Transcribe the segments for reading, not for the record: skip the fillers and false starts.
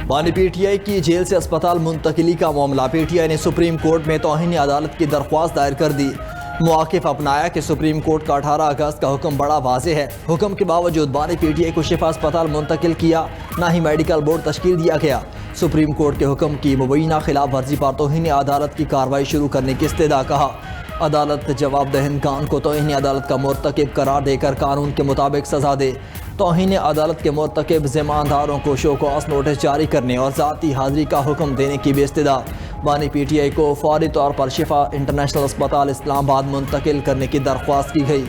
बानी PTI की jail से अस्पताल मुंतकिली का मामला। PTI ने सुप्रीम कोर्ट में तौहीन अदालत की दरख्वास्त दायर कर दी। मौक़िफ़ अपनाया कि सुप्रीम कोर्ट का 18 अगस्त का हुक्म बड़ा वाज़ेह है। हुक्म के बावजूद बानी PTI को शिफा अस्पताल मुंतकिल किया, ना ही मेडिकल बोर्ड तश्कील दिया गया। सुप्रीम कोर्ट के हुक्म की मुबैना खिलाफ वर्जी पर तौहीन अदालत की कार्रवाई शुरू करने की इस्तदा। कहा अदालत जवाब दहिंदगान को तौहीन अदालत का मुर्तकिब करार देकर कानून के मुताबिक सजा दे। तौहीन अदालत के मुर्तकिब ज़िम्मेदारों को शोकॉस नोटिस जारी करने और ज़ाती हाज़िरी का हुक्म देने की भी इस्तदा। बानी PTI को फौरी तौर पर शिफा इंटरनेशनल अस्पताल इस्लामाबाद मुंतकिल करने की दरख्वास्त की गई।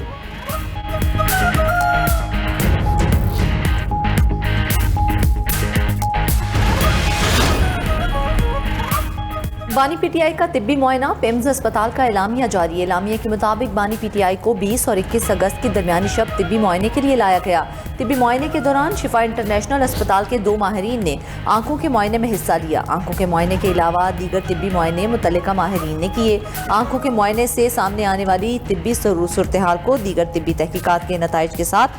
बानी PTI का तिब्बी मुआयना। पेम्स अस्पताल का एलामिया जारी। एलामिया के मुताबिक बानी PTI को 20 और 21 अगस्त की दरमियानी शब तिब्बी मुआयने के लिए लाया गया। तिब्बी मुआयने के दौरान शिफा इंटरनेशनल अस्पताल के 2 माहिरीन ने आंखों के मुआयने में हिस्सा लिया। आंखों के मुआयने के अलावा दीगर तिब्बी मुआयने मुतल्लिका माहिरीन ने किए। आंखों के मुआयने से सामने आने वाली तिब्बी सूरत हाल को दीगर तिब्बी तहकीकात के नताइज के साथ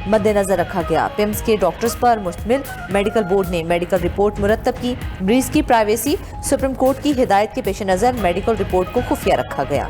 मद्देनजर रखा गया। पेम्स के डॉक्टर्स पर मुश्तमिल मेडिकल बोर्ड ने मेडिकल रिपोर्ट मुरतब की। मरीज की प्राइवेसी सुप्रीम कोर्ट की हिदायत के पेश नज़र मेडिकल रिपोर्ट को खुफिया रखा गया।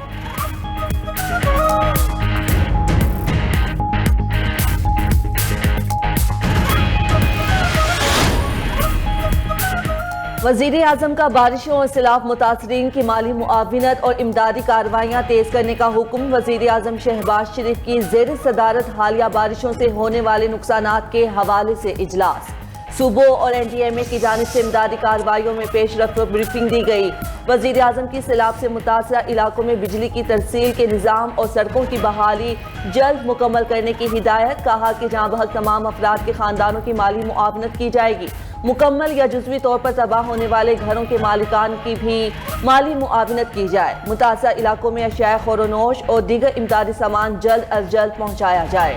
वज़ीर आज़म का बारिशों और सैलाब मुतासरीन की माली मुआविनत और इमदादी कार्रवाइयाँ तेज़ करने का हुक्म। वज़ीर आज़म शहबाज शरीफ की ज़ेर सदारत हालिया बारिशों से होने वाले नुकसानात के हवाले से इजलास। सूबों और NDMA की जानिब से इमदादी कार्रवाइयों में पेशरफ्त और ब्रीफिंग दी गई। वज़ीर आज़म की सैलाब से मुतासरा इलाकों में बिजली की तरसील के निज़ाम और सड़कों की बहाली जल्द मुकम्मल करने की हिदायत। कहा कि जहाँ बहक तमाम अफराद के खानदानों की माली मुआवनत की जाएगी। मुकम्मल या जुज़वी तौर पर तबाह होने वाले घरों के मालिकान की भी माली मुआवनत की जाए। मुतासरा इलाकों में अशिया ख़ोरोनोश और दीगर इमदादी सामान जल्द अज जल्द पहुँचाया जाए।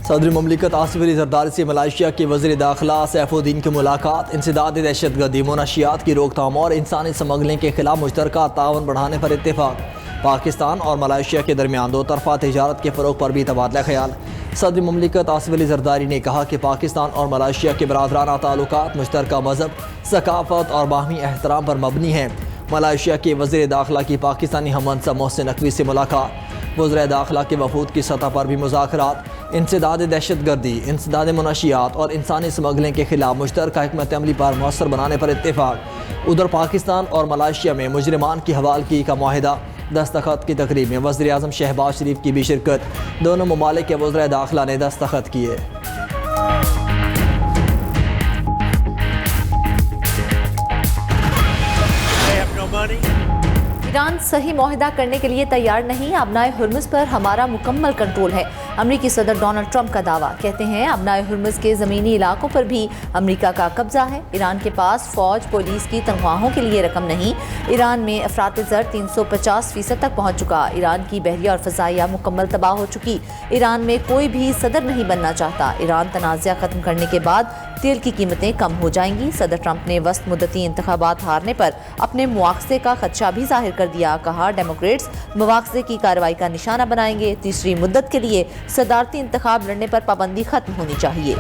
सदर मुमलिकत आसिफ अली ज़रदारी से मलेशिया के वज़ीर दाखिला सैफुद्दीन की मुलाकात। इंसदाद दहशतगर्दी, मुनशियात की रोकथाम और इंसानी स्मगलिंग के खिलाफ मुश्तरका तावन बढ़ाने पर इत्तेफाक। पाकिस्तान और मलेशिया के दरमियान दो तरफ़ा तिजारत के फ़रोग़ पर भी तबादला ख्याल। सदर मुमलिकत आसिफ अली ज़रदारी ने कहा कि पाकिस्तान और मलेशिया के बरादराना ताल्लुकात मुश्तरका मज़हब, सकाफ़त और बाहमी एहतराम पर मबनी हैं। मलेशिया के वज़ीर दाखिला की पाकिस्तानी हममंसब मोहसिन नकवी से मुलाकात। वज़ीर दाखिला के वफूद की सतह पर भी मुज़ाकरात। इंसदाद दहशतगर्दी, इंसदाद मुनशियात और इंसानी स्मगलिंग के खिलाफ मुश्तरका हिकमत अमली पर मौसर बनाने पर इत्तेफाक। उधर पाकिस्तान और मलेशिया में मुजरिमान की हवालगी का मुआहिदा। दस्तखत की तकरीब में वज़ीर आज़म शहबाज शरीफ की भी शिरकत। दोनों ममालिक के वज़ीर दाखिला ने दस्तखत किए। ईरान सही मुआहिदा करने के लिए तैयार नहीं। अबनाए हुर्मुज़ पर हमारा मुकम्मल कंट्रोल है। अमरीकी सदर डोनाल्ड ट्रंप का दावा। कहते हैं अबनाए हुर्मुज़ के ज़मीनी इलाकों पर भी अमरीका का कब्जा है। ईरान के पास फ़ौज पुलिस की तनख्वाहों के लिए रकम नहीं। ईरान में अफरात ज़र 350% तक पहुँच चुका। ईरान की बहरिया और फ़ज़ाइया मुकम्मल तबाह हो चुकी। ईरान में कोई भी सदर नहीं बनना चाहता। ईरान तनाज़ा ख़त्म करने के बाद तेल की कीमतें कम हो जाएंगी। सदर ट्रंप ने वस्त मुद्दती इंतखाबात हारने पर अपने मुआवजे का खदशा भी जाहिर कर दिया। कहा डेमोक्रेट्स मुआवजे की कार्रवाई का निशाना बनाएंगे। तीसरी मुद्दत के लिए सदारती इंतखाब लड़ने पर पाबंदी खत्म होनी चाहिए।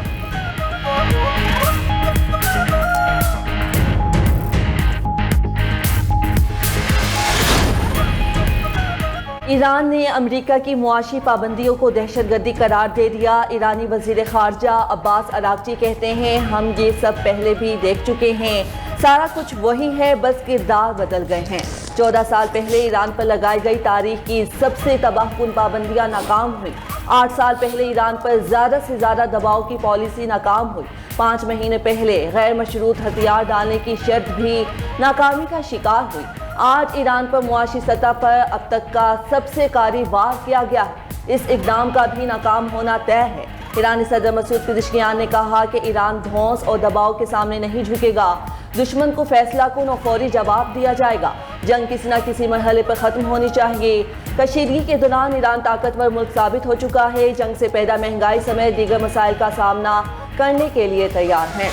ईरान ने अमेरिका की मुआशी पाबंदियों को दहशतगर्दी करार दे दिया। ईरानी वजीर खारजा अब्बास अरागची कहते हैं हम ये सब पहले भी देख चुके हैं। सारा कुछ वही है, बस किरदार बदल गए हैं। 14 साल पहले ईरान पर लगाई गई तारीख की सबसे तबाहकुन पाबंदियां नाकाम हुई। 8 साल पहले ईरान पर ज़्यादा से ज़्यादा दबाव की पॉलिसी नाकाम हुई। 5 महीने पहले गैर मशरूत हथियार डालने की शर्त भी नाकामी का शिकार हुई। आज ईरान पर मुआशी सतह पर अब तक का सबसे कारी वार किया गया है। इस इक़दाम का भी नाकाम होना तय है। ईरानी सदर मसूद पेज़ेश्कियान ने कहा कि ईरान धौंस और दबाव के सामने नहीं झुकेगा। दुश्मन को फैसलाकुन और फौरी जवाब दिया जाएगा। जंग किसी न किसी मरहले पर ख़त्म होनी चाहिए। कशीदगी के दौरान ईरान ताकतवर मुल्क साबित हो चुका है। जंग से पैदा महंगाई समेत दीगर मसाइल का सामना करने के लिए तैयार है।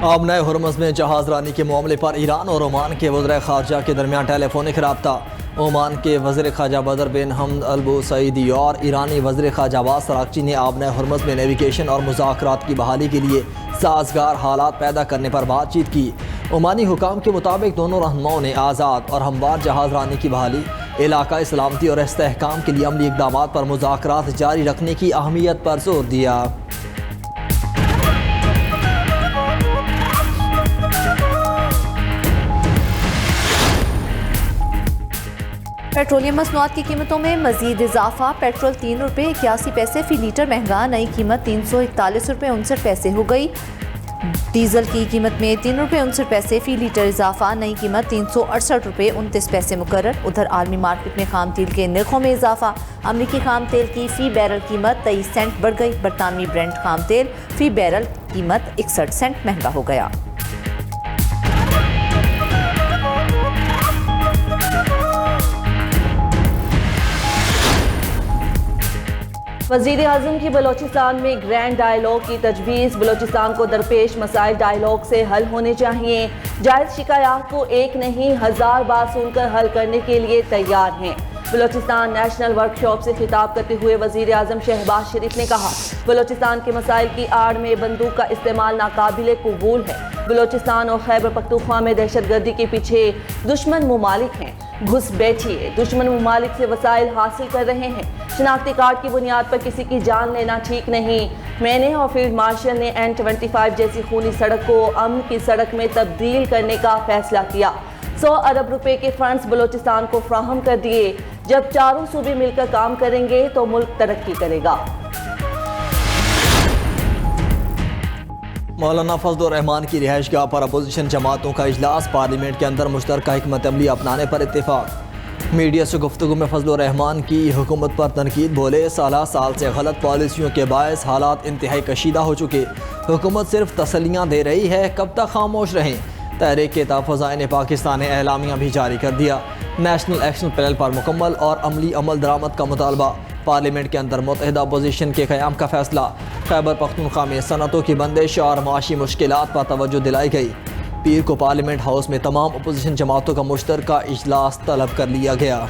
आबनाए हुर्मुज़ में जहाज़ रानी के मामले पर ईरान और ओमान के वज़ीर ख़ारजा के दरमियान टेलीफोनिक राब्ता। ओमान के वज़ीर ख़ारजा बदर बिन हमद अल बुसैदी और ईरानी वज़ीर ख़ारजा अब्बास अराग़ची ने आबना हरमुज़ में नेविगेशन और मुज़ाकरात की बहाली के लिए साज़गार हालात पैदा करने पर बातचीत की। ओमानी हुकाम के मुताबिक दोनों रहनुमाओं ने आज़ाद और हमवार जहाज़ रानी की बहाली, इलाका सलामती और इस्तेहकाम के लिए अमली इक़दामात पर मुज़ाकरात जारी रखने की अहमियत पर जोर दिया। पेट्रोलियम मसनूआत की कीमतों में मजीद इजाफा। पेट्रोल 3 रुपये 81 पैसे फ़ी लीटर महंगा, नई कीमत 341 रुपये 59 पैसे हो गई। डीजल की कीमत में 3 रुपये 59 पैसे फ़ी लीटर इजाफा, नई कीमत 368 रुपये 29 पैसे मुकर्रर। उधर आलमी मार्केट में खाम तेल के नरखों में इजाफा। अमरीकी खाम तेल की फ़ी बैरल कीमत 23 सेंट बढ़ गई। बरतानवी ब्रेंट खाम तेल फ़ी बैरल कीमत 61 सेंट महंगा हो गया। वज़ीर आज़म की बलोचिस्तान में ग्रैंड डायलॉग की तजवीज़। बलोचिस्तान को दरपेश मसाइल डायलॉग से हल होने चाहिए। जायज़ शिकायत को एक नहीं 1000 बार सुनकर हल करने के लिए तैयार हैं। बलोचिस्तान नेशनल वर्कशॉप से खिताब करते हुए वज़ीर आज़म शहबाज शरीफ ने कहा, बलोचिस्तान के मसाइल की आड़ में बंदूक का इस्तेमाल नाकाबिले कबूल है। बलोचिस्तान और खैबर पख्तूनख्वा में दहशतगर्दी के पीछे दुश्मन मुमालिक हैं। घुस बैठिए, दुश्मन मुमालिक से वसाइल हासिल कर रहे हैं। शनाख्ती कार्ड की बुनियाद पर किसी की जान लेना ठीक नहीं। मैंने और फील्ड मार्शल ने N25 जैसी खूनी सड़क को अमन की सड़क में तब्दील करने का फैसला किया। 100 अरब रुपए के फंड्स बलोचिस्तान को फ्राहम कर दिए। जब चारों सूबे मिलकर काम करेंगे तो मुल्क तरक्की करेगा। मौलाना फजलुर रहमान की रिहाइशगाह पर अपोजिशन जमातों का इजलास। पार्लियामेंट के अंदर मुश्तरका हिकमत अमली अपनाने पर इत्तेफाक। मीडिया से गुफ्तगू में फजलुर रहमान की हुकूमत पर तनकीद। बोले, साल से गलत पॉलिसियों के बायस हालात इंतहाई कशीदा हो चुके। हुकूमत सिर्फ तसल्लियाँ दे रही है, कब तक खामोश रहें। तहरीक के तहफ़्फ़ुज़ पाकिस्तान ने एलामिया भी जारी कर दिया। नेशनल एक्शन पैनल पर मुकम्मल और अमली अमल दरामद का मुतालबा। पार्लियामेंट के अंदर मुत्तहिदा अपोजिशन के क़याम का फैसला। खैबर पख्तूनख्वा में सनतों की बंदिश और माशी मुश्किलात पर तवज्जो दिलाई गई। पीर को पार्लियामेंट हाउस में तमाम अपोजिशन जमातों का मुश्तरका इजलास तलब कर लिया गया।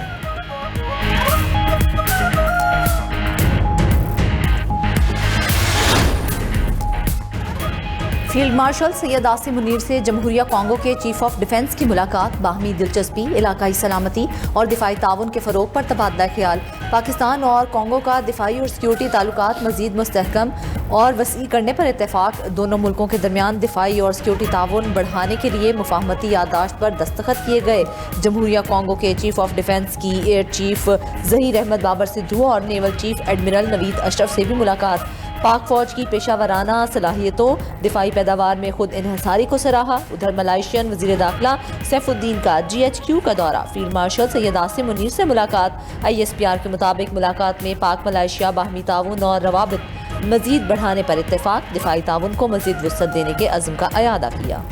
फील्ड मार्शल सैयद आसिम मुनीर से जमहूरिया कॉन्गो के चीफ ऑफ डिफेंस की मुलाकात। बाहमी दिलचस्पी, इलाकाई सलामती और दिफाई ताउन के फ़रोग पर तबादला ख्याल। पाकिस्तान और कॉन्गो का दिफाई और सिक्योरिटी ताल्लुकात मज़ीद मुस्तहकम और वसी करने पर इत्तेफाक। दोनों मुल्कों के दरमियान दिफाई और सिक्योरिटी ताउन बढ़ाने के लिए मुफाहमती याददाश्त पर दस्तखत किए गए। जमहूरिया कॉन्गो के चीफ ऑफ डिफेंस की एयर चीफ ज़हीर अहमद बाबर सिद्धू और naval chief admiral Naveed Ashraf से भी मुलाकात। पाक फौज की पेशावराना सलाहियतों, दिफाई पैदावार में खुद इन्हसारी को सराहा। उधर मलाइशियन वज़ीर दाखिला सैफुद्दीन का GHQ का दौरा। फील्ड मार्शल सैयद आसिम मुनीर से मुलाकात। ISPR के मुताबिक मुलाकात में पाक मलाइशिया बाहमी ताउन और रवाबित मज़ीद बढ़ाने पर इत्तेफाक। दिफाई ताउन को मज़ीद वुसअत देने के अज़्म का अयादा किया।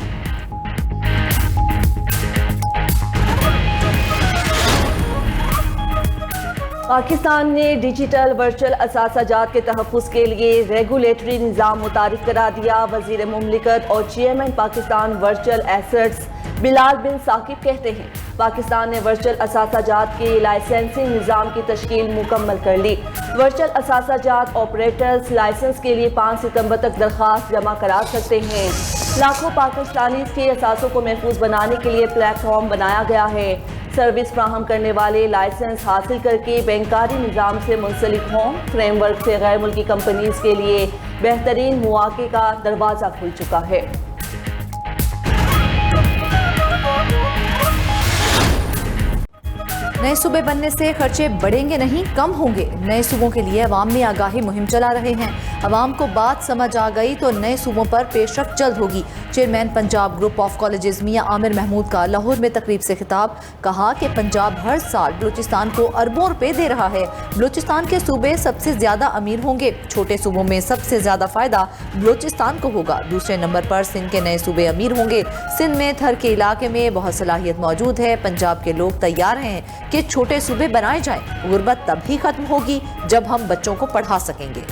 पाकिस्तान ने डिजिटल वर्चुअल असासाजात के तहफ़्फ़ुज़ के लिए रेगुलेटरी निज़ाम मुतारिफ करा दिया। वज़ीर मुमलिकत और chairman Pakistan virtual assets Bilal bin Saqib कहते हैं, पाकिस्तान ने वर्चुअल असासाजात के लाइसेंसिंग निज़ाम की तश्कील मुकम्मल कर ली। वर्चुअल असासाजात ऑपरेटर्स लाइसेंस के लिए 5 सितंबर तक दरख्वास्त जमा करा सकते हैं। लाखों पाकिस्तानी के असासों को महफूज बनाने के लिए प्लेटफॉर्म बनाया गया है। सर्विस फ्राहम करने वाले लाइसेंस हासिल करके बैंकारी निज़ाम से मुंसलिक हों। फ्रेमवर्क से गैर मुल्की कंपनीज के लिए बेहतरीन मौके का दरवाज़ा खुल चुका है। नए सूबे बनने से खर्चे बढ़ेंगे नहीं, कम होंगे। नए सूबों के लिए अवाम में आगाही मुहिम चला रहे हैं। अवाम को बात समझ आ गई तो नए सूबों पर पेशरफ्त जल्द होगी। Chairman Punjab group of colleges मियां आमिर महमूद का लाहौर में तकरीब से खिताब। कहा कि पंजाब हर साल बलूचिस्तान को अरबों रुपए दे रहा है। बलूचिस्तान के सूबे सबसे ज्यादा अमीर होंगे। छोटे सूबों में सबसे ज्यादा फायदा बलूचिस्तान को होगा। दूसरे नंबर पर सिंध के नए सूबे अमीर होंगे। सिंध में थर के इलाके में बहुत सलाहियत मौजूद है। पंजाब के लोग तैयार हैं कि छोटे सूबे बनाए जाएं। गुर्बत तब ही खत्म होगी जब हम बच्चों को पढ़ा सकेंगे।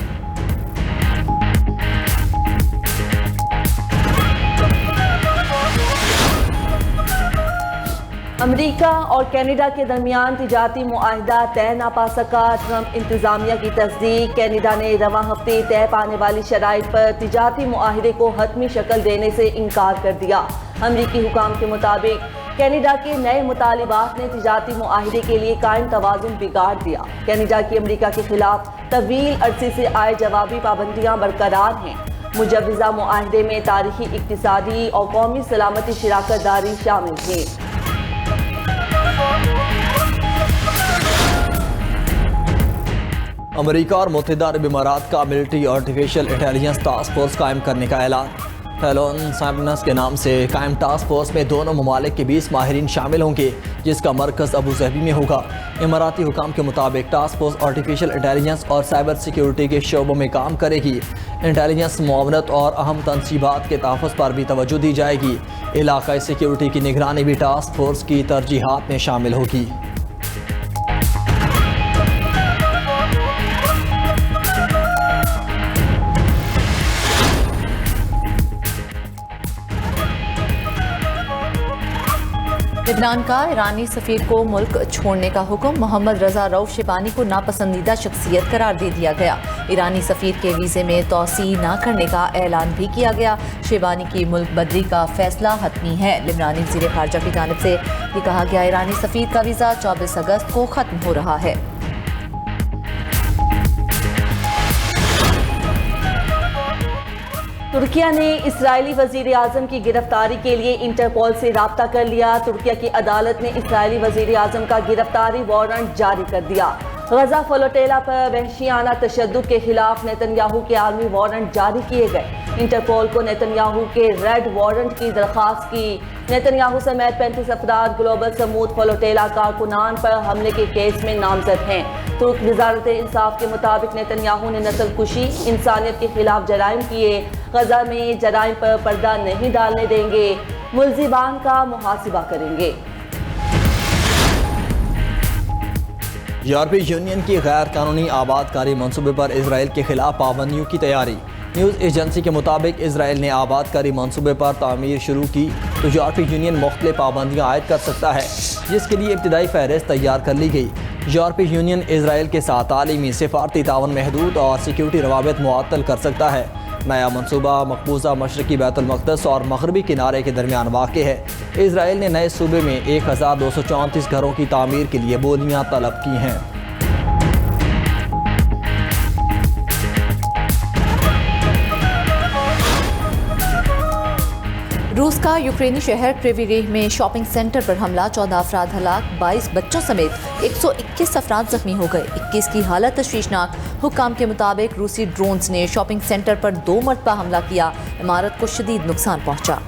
अमेरिका और कनाडा के दरमियान तिजारती मुआहिदा तय ना पा सका। ट्रंप इंतजामिया की तस्दीक। कनाडा ने रवां हफ्ते तय पाने वाली शराइत पर तिजारती मुआहिदे को हतमी शक्ल देने से इनकार कर दिया। अमरीकी हुकाम के मुताबिक कनाडा के नए मुतालिबात ने तिजारती मुआहिदे के लिए कायम तवाज़ुन बिगाड़ दिया। कनाडा की अमरीका के खिलाफ तवील अरसे से आए जवाबी पाबंदियाँ बरकरार हैं। मुजवज़ा मुआहिदे में तारीखी, इक्तिसादी और कौमी सलामती शराकत दारी शामिल थी। अमेरिका और मुत्तहिदा अरब इमारात का military artificial intelligence task force कायम करने का ऐलान। फैलोन साइबनस के नाम से कायम टास्क फोर्स में दोनों ममालिक के 20 माहिरीन शामिल होंगे, जिसका मरकज़ अबू ज़हबी में होगा। इमाराती हुकाम के मुताबिक टास्क फोर्स आर्टिफिशियल इंटेलिजेंस और साइबर सिक्योरिटी के शोबों में काम करेगी। इंटेलिजेंस, मुआवनत और अहम तनसीबात के तहफ़्फ़ुज़ पर भी तवज्जो दी जाएगी। इलाक़ाई सिक्योरिटी की निगरानी भी टास्क फोर्स की तरजीहात में शामिल होगी। लेबनान का ईरानी सफ़ीर को मुल्क छोड़ने का हुक्म। मोहम्मद रजा रऊफ शेबानी को नापसंदीदा शख्सियत करार दे दिया गया। ईरानी सफ़ीर के वीज़े में तोसी न करने का ऐलान भी किया गया। शेबानी की मुल्क बदली का फैसला हतमी है। लेबनानी वज़ीर ख़ारजा की जानिब से ये कहा गया, ईरानी सफ़ीर का वीज़ा 24 अगस्त को ख़त्म हो रहा है। तुर्किया ने इसराइली वज़ीर आज़म की गिरफ्तारी के लिए इंटरपोल से राब्ता कर लिया। तुर्किया की अदालत ने इसराइली वज़ीर आज़म का गिरफ्तारी वारंट जारी कर दिया। गजा फ्लोटेला पर वहशियाना तशद्दुद के खिलाफ नेतन्याहू के आर्मी वारंट जारी किए गए। इंटरपोल को नेतन्याहू के रेड वारंट की दरख्वास्त की। नेतन्याहू समेत 35 अफराद ग्लोबल समूद फ्लोटेला कारकुनान पर हमले के केस में नामजद हैं। तुर्क वज़ारत इंसाफ के मुताबिक नेतन्याहू ने नस्लकुशी, इंसानियत के खिलाफ जराइम किए। गजा में जराइम पर पर्दा नहीं डालने देंगे। मुल्ज़िमान का मुहासिबा करेंगे। यूरोपीय यूनियन की गैर कानूनी आबादकारी मनसूबे पर इसराइल के खिलाफ पाबंदियों की तैयारी। न्यूज़ एजेंसी के मुताबिक इसराइल ने आबादकारी मनसूबे पर तामीर शुरू की तो यूरोपीय यूनियन मुख्तलिफ पाबंदियाँ आयद कर सकता है, जिसके लिए इब्तदाई फहरिस्त तैयार कर ली गई। यूरोपीय यूनियन इसराइल के साथ तालीमी, सिफारती तावन महदूद और सिक्योरिटी रवाबित मुअत्तल कर सकता है। नया मनसूबा मकबूजा मशरकी बैतुल मक़दस और मगरबी किनारे के दरमियान वाक़ है। इसराइल ने नए सूबे में 1234 घरों की तामीर के लिए बोलियाँ तलब की हैं। रूस का यूक्रेनी शहर क्रिविरेह में शॉपिंग सेंटर पर हमला, 14 अफराद हलाक, 22 बच्चों समेत 121 अफराद जख्मी हो गए। 21 की हालत तशवीशनाक। हुक्काम के मुताबिक रूसी ड्रोन्स ने शॉपिंग सेंटर पर 2 मरतबा हमला किया। इमारत को शदीद नुकसान पहुंचा।